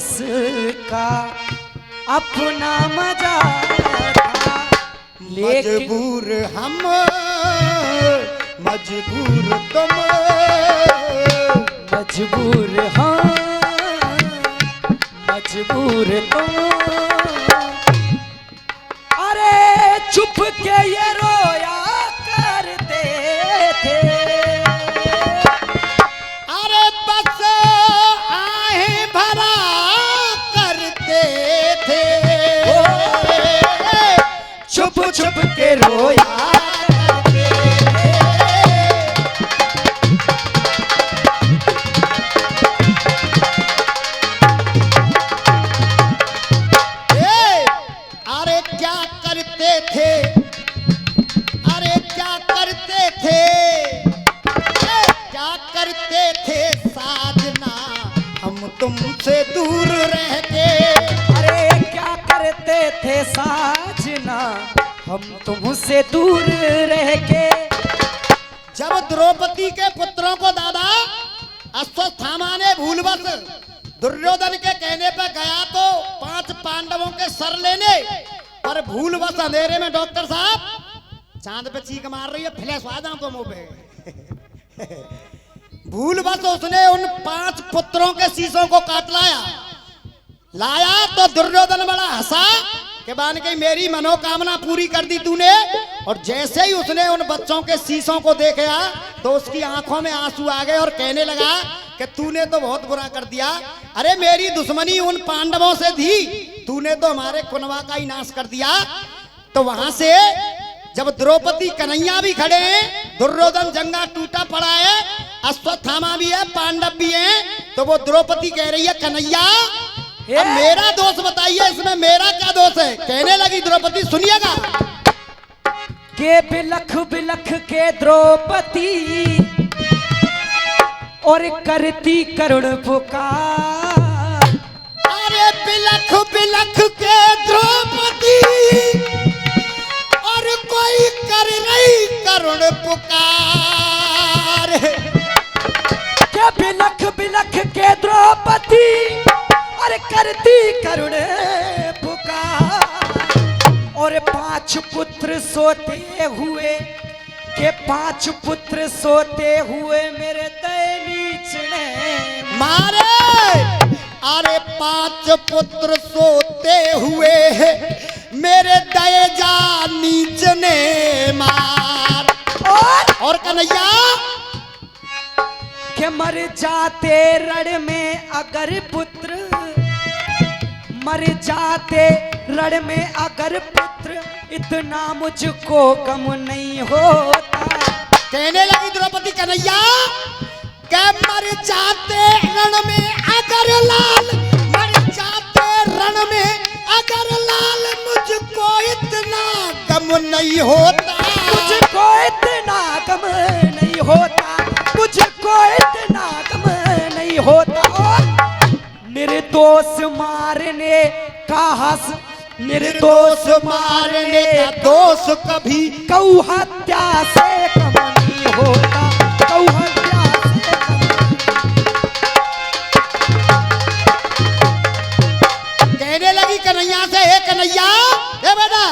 उसका अपना मजा था। मजबूर हम मजबूर तुम, मजबूर हाँ मजबूर तुम। अरे चुप के ये रोया करते थे। अरे बस आहें भरा करते थे। चुप चुप के रोया करते थे। अरे क्या करते थे, अरे क्या करते थे, क्या करते थे साजना हम तुमसे दूर रह के। अरे क्या करते थे साजना हम तुमसे दूर रह के। जब द्रौपदी के पुत्रों को दादा अश्वत्थामा ने भूलवश दुर्योधन के कहने पर गया तो 5 पांडवों के सर लेने, पर भूलवश अंधेरे में डॉक्टर साहब चांद पे चीख मार रही है, फ्लैश आ जाऊं तो मुंह पे। भूलवश उसने उन 5 पुत्रों के शीशों को काट लाया तो दुर्योधन बड़ा हंसा कि बान गई मेरी मनोकामना पूरी कर दी तूने। और जैसे ही उसने उन बच्चों के शीशों को देखा तो उसकी आंखों में आंसू आ गए और कहने लगा कि तूने तो बहुत बुरा कर दिया। अरे मेरी दुश्मनी उन पांडवों से थी, तूने तो हमारे कुनवा का ही नाश कर दिया। तो वहां से जब द्रौपदी कन्हैया भी खड़े हैं, दुर्योधन जंगा टूटा पड़ा है, अश्वत्थामा भी है, पांडव भी हैं, तो वो द्रौपदी कह रही है कन्हैया अब मेरा दोष बताइए, इसमें मेरा क्या दोष है। कहने लगी द्रौपदी, सुनिएगा। के बिलख बिलख के द्रौपदी और करती करुण पुकार। अरे बिलख बिलख के द्रौपदी और कोई कर रही करुण पुकार। के बिलख बिलख के द्रौपदी और करती करुण पुकार। और 5 पुत्र सोते हुए के 5 पुत्र सोते हुए मेरे नीच ने मारे। अरे 5 पुत्र सोते हुए मेरे दयजा नीच ने मार। और कन्हैया के मर जाते रण में अगर पुत्र, मर जाते रण में अगर पुत्र, इतना मुझको गम नहीं होता। कहने लगी द्रौपदी कन्हैया क्या मर जाते रण में अगर लाल, मर जाते रण में अगर लाल, मुझको इतना गम नहीं होता। मुझको इतना गम नहीं होता, मुझको इतना गम नहीं होता। और निर्दोष मारने का हस, निर्दोष मारने का दोष कभी गौ हत्या से कम नहीं होता, गौ हत्या से कम। कहने लगी कन्हैया से, हे कन्हैया, हे बेटा।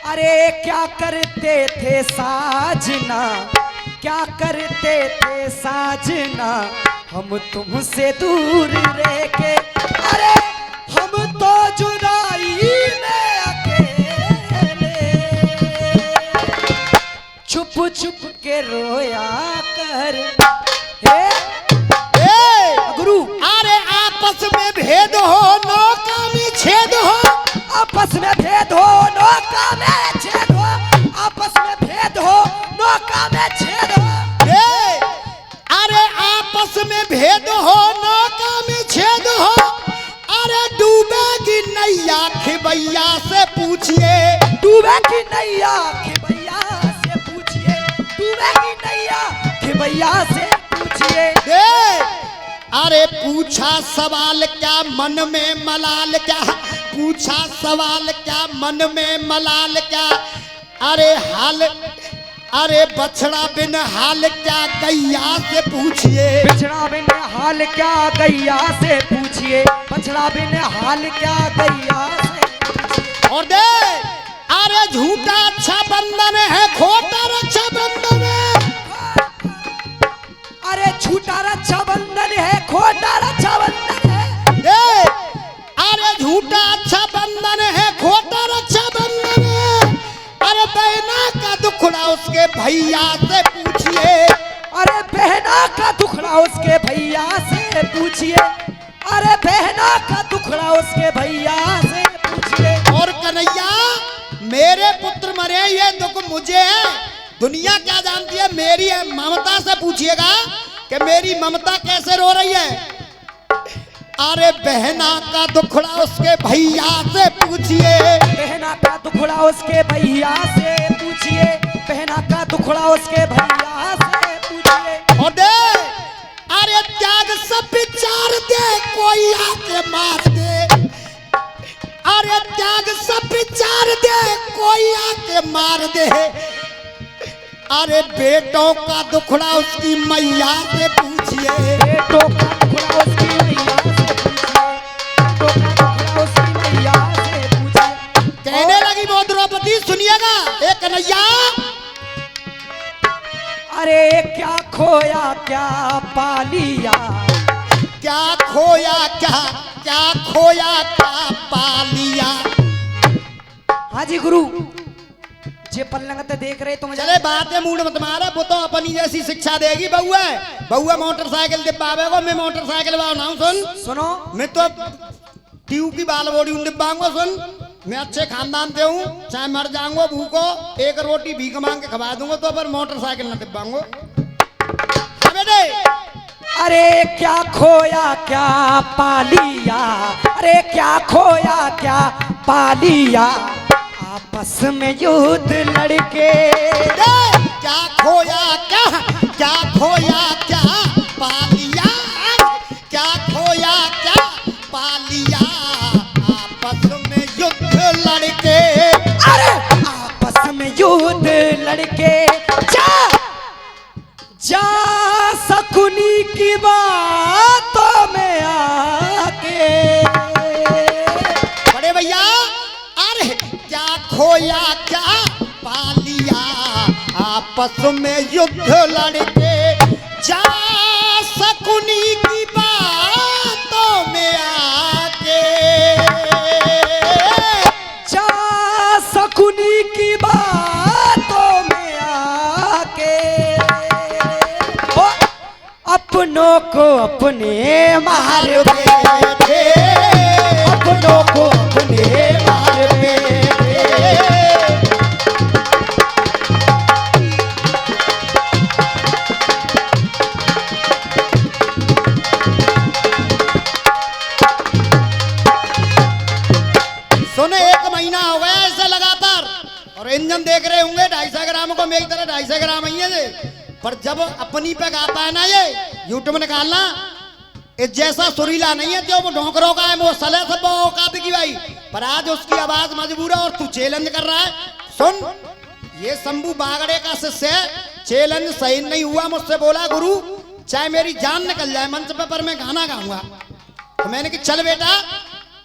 अरे क्या करते थे साजना, क्या करते थे साजना हम तुमसे दूर रह के। अरे हम तो जुदाई में अकेले चुप चुप के रोया कर। हे गुरु, अरे आपस में भेद हो नौका में छेद हो, आपस में भेद हो नौका में छेद हो, आपस में भेद हो नौका में छेद हो। अरे आपस में भेद हो नौका में छेद हो, अरे डूबेगी नैया खिबैया से पूछिए। डूबेगी नैया खिबैया से पूछिए, डूबेगी नैया खिबैया से पूछिए। अरे पूछा सवाल क्या मन में मलाल क्या, पूछा सवाल क्या मन में मलाल क्या। अरे हाल, अरे बछड़ा बिन हाल क्या गैया से पूछिए। बिछड़ा बिन हाल क्या गैया से पूछिए। पूछिए, बछड़ा बिन हाल क्या गैया से पूछिए। और दे अरे झूठा अच्छा बंधन है, खोटा रक्षा बंधन है। अरे झूठा रक्षा बंधन है, खोटा रक्षा बंधन है। दे अरे झूठा अच्छा बंधन है, खोटा रक्षा बंधन है। अरे बहना का दुखड़ा उसके भैया से पूछिए। अरे बहना का दुखड़ा उसके भैया से पूछिए। अरे बहना का दुखड़ा उसके भैया से पूछिए। और कन्हैया मेरे पुत्र मरे, ये दुख मुझे है, दुनिया क्या जानती है मेरी है। ममता से पूछिएगा कि मेरी ममता कैसे रो रही है। अरे बहना का दुखड़ा उसके भैया से पूछिए। बहना का दुखड़ा उसके भैया से पूछिए। बहना का दुखड़ा उसके भैया से पूछिए। और दे अरे त्याग सब विचार दे, कोई आके मार दे। अरे त्याग सब विचार दे, कोई आके मार दे। अरे बेटों का दुखड़ा उसकी मैया से पूछिए। बेटों का दुखड़ा उसकी मैया से पूछिए। बेटों का दुखड़ा उसकी मैया से पूछिए। कहने लगी वो द्रौपदी, सुनिएगा एक कन्हैया। अरे क्या खोया क्या पालिया। क्या खोया क्या खोया क्या पालिया। हाँ जी गुरु, जे पल्लंगत देख रहे तुम चले बात है मूड मत मारे, वो तो अपनी जैसी शिक्षा देगी। बउआ बउआ मोटरसाइकिल दिब्बावेगो, मैं मोटरसाइकिल वाला ना सुन। सुनो, मैं तो ट्यूब की बाल बोड़ी दिब्बाऊंगा। सुन, मैं अच्छे खानदान से हूँ, चाहे मर जाऊंगा भूखो, एक रोटी भीख मांग के खवा दूंगा, तो पर मोटरसाइकिल ना दिब्बाऊंगा। बेटे अरे क्या खोया क्या पालिया। अरे क्या खोया क्या पालिया। आपस में युद्ध लड़के। क्या खोया क्या खोया क्या पालिया। क्या खोया क्या पालिया। आपस में युद्ध लड़के। अरे आपस में युद्ध लड़के। जा शकुनी की बातों में आके। बड़े भैया अरे क्या खोया क्या पालिया। आपस में युद्ध लड़के। जा शकुनी की बातों में आके। जा शकुनी की बातों में आके। ओ, अपनों को अपने मार बैठे। अपनों को अपने मार बैठे। सुने, एक महीना हो गया ऐसे लगातार, और इंजन देख रहे होंगे 250 ग्राम को, मेरी तरह 250 ग्राम ही है ये। पर जब अपनी पे गाता है ना, ये यूट्यूब निकालना, ये जैसा सुरीला नहीं है जो वो ढोकरों का है, वो सले सब औकात की भाई। पर आज उसकी आवाज मजबूर है और तू चैलेंज कर रहा है। सुन, ये शंभू बागड़े का शिष्य है, चैलेंज सही नहीं हुआ, मुझसे बोला गुरु चाहे मेरी जान निकल जाए मंच पे, पर मैं गाना गाऊंगा। तो मैंने कि चल बेटा,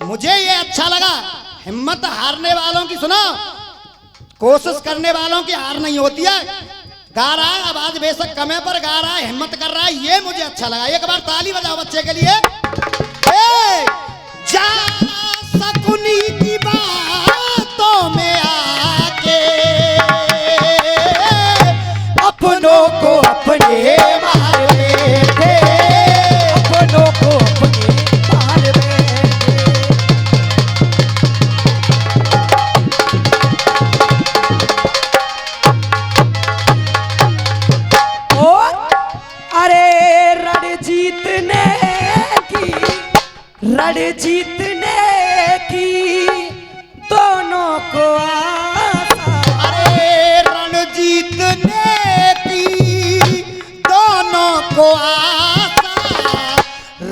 मुझे ये अच्छा लगा। हिम्मत हारने वालों की सुनो, कोशिश करने वालों की हार नहीं होती है। गा रहा है, आवाज बेशक कम है पर गा रहा है, हिम्मत कर रहा है, ये मुझे अच्छा लगा। एक बार ताली बजाओ बच्चे के लिए। जा शकुनी की बातों में आके। अपनों को अपने मार बैठे। अपनों को अपने मार बैठे। और अरे रण जीतने की दोनों को आशा। अरे रण जीतने की दोनों को आशा।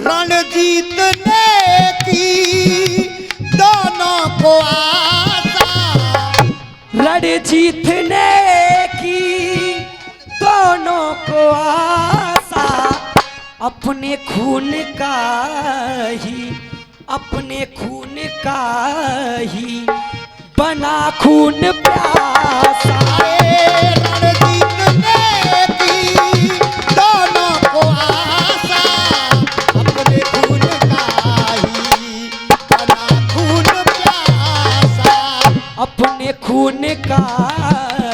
रण जीतने की दोनों को आशा। रण जीतने की दोनों को आशा। अपने खून का ही, अपने खून का ही बना खून प्यासा। रणजीत ने दी दोनों को आशा, अपने खून का ही बना खून प्यासा। अपने खून का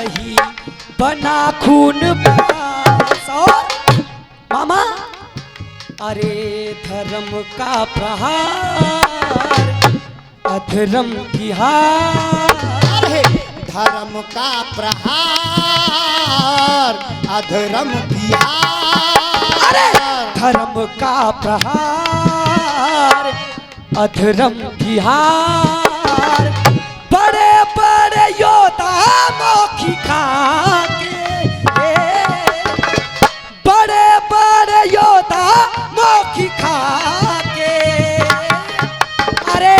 ही बना खून प्यासा। मामा अरे धर्म का प्रहार अधर्म की हार। अरे धर्म का प्रहार अधर्म की हार। अरे धर्म का प्रहार अधर्म की हार। बड़े बड़े योद्धा मौखी खा के, बड़े बड़े योद्धा मौखी खा के, अरे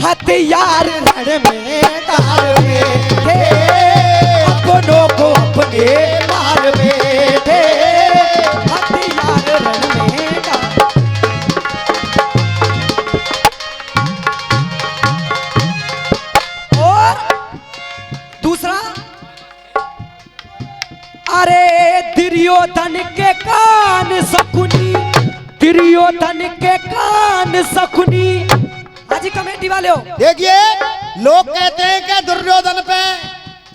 हथियार रण में डाल में थे, अपनों को अपने मार में थे, हथियार रण में डाल। और दूसरा, अरे दुर्योधन के कान शकुनी, दुर्योधन के कान शकुनी। हाजी कमेटी वाले हो, देखिए लोग कहते हैं कि दुर्योधन पे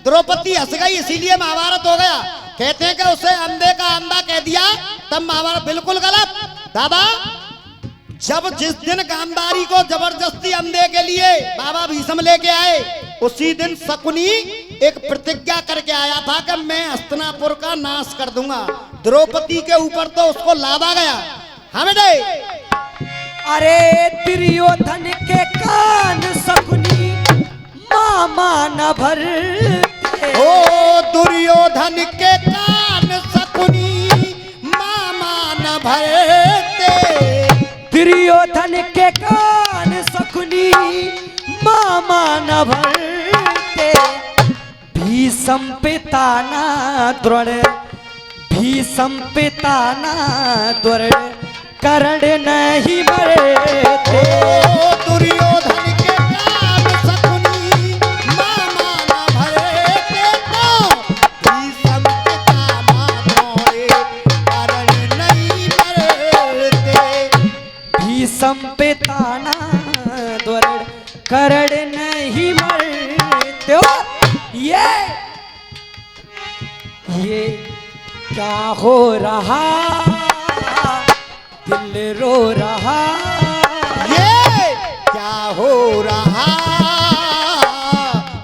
द्रौपदी हंस गई इसीलिए महाभारत हो गया। कहते हैं कि उसे अंधे का अंधा कह दिया तब महाभारत। बिल्कुल गलत दादा। जब जिस दिन गांधारी को जबरदस्ती अंधे के लिए बाबा भीष्म लेके आए, उसी दिन शकुनी एक प्रतिज्ञा करके आया था कि मैं हस्तिनापुर का नाश कर दूंगा। द्रौपदी के ऊपर तो उसको लादा गया। हमें दे। अरे दुर्योधन के कान शकुनी मामा न भरते। ओ दुर्योधन के कान शकुनी मामा न भरते। दुर्योधन के कान शकुनी मामा न भरते। भीष्म पिताना द्रोण, भीष्म पिताना द्रोण कर्ण नहीं मरते। दुर्योधन के कान शकुनी मामा न भरते, तो भीष्म पितामह द्रोण कर्ण नहीं मरते। भीष्म पिताना द्रोण कर्ण नहीं मरते। ये क्या हो रहा, दिल रो रहा। ये क्या हो रहा,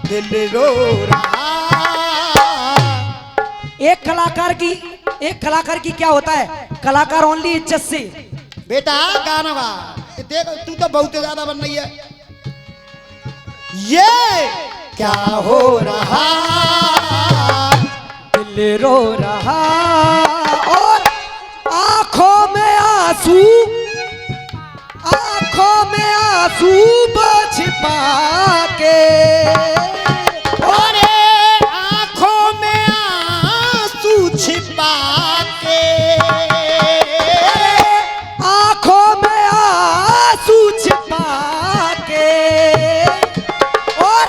दिल रो रहा। एक कलाकार की क्या होता है, कलाकार ओनली इज्जत से। बेटा गाना गा, देख तू तो बहुत ज्यादा बन रही है। ये क्या हो रहा, दिल रो रहा। और आंखों में आंसू, आंखों में आंसू छिपा के। और आंखों में आंसू छिपा के। आंखों में आंसू छिपा के। और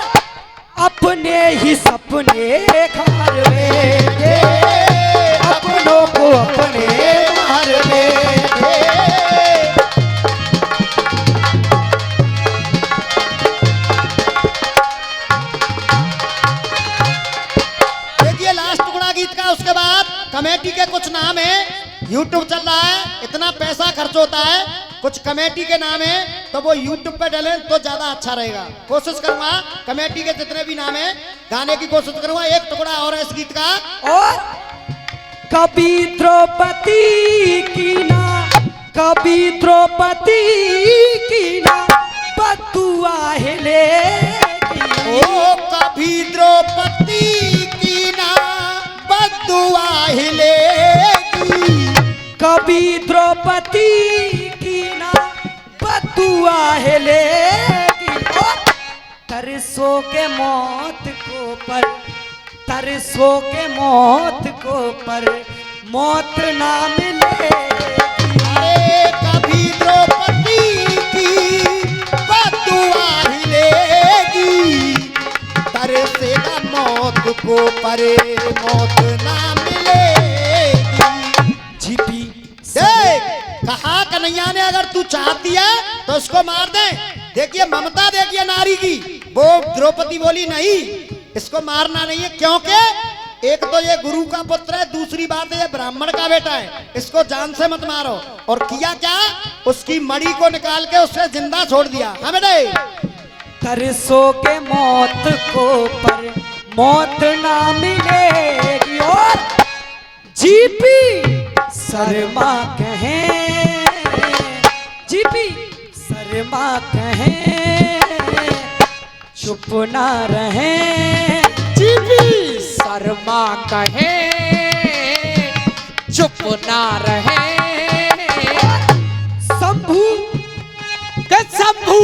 अपने ही सपने खार बैठे, अपनों को अपने मार बैठे। देखिए लास्ट टुकड़ा गीत का, उसके बाद कमेटी के कुछ नाम है। यूट्यूब चल रहा है, इतना पैसा खर्च होता है, कुछ कमेटी के नाम है तो वो यूट्यूब पे डालें तो ज्यादा अच्छा रहेगा। कोशिश करूंगा कमेटी के जितने भी नाम है गाने की कोशिश करूंगा। एक टुकड़ा और है इस गीत का। और कभी द्रौपदी की ना, कभी द्रौपदी की ना बदुआ हिलेगी। ओ कभी द्रौपदी की ना बदुआ हिलेगी। कभी द्रौपदी की ना बदुआ हिलेगी। और तरसों के मौत को पर, तरसों के मौत को पर मौत ना मिलेगी। अरे को परे मौत ना मिलेगी। जीपी देख कहा कन्हैया ने अगर तू चाहती है तो उसको मार दे। देखिए ममता देखिए नारी की, वो द्रौपदी बोली नहीं इसको मारना नहीं है, क्योंकि एक तो ये गुरु का पुत्र है, दूसरी बात है ये ब्राह्मण का बेटा है, इसको जान से मत मारो। और किया क्या, उसकी मणि को निकाल के उसे जिंदा छोड़ दिया। हाँ बेटे, तरसोगे मौत को पर मौत ना मिलेगी। और जीपी शर्मा कहें, जीपी शर्मा कहें, चुप ना रहें। जीपी शर्मा कहे चुप ना रहे। शंभू शंभू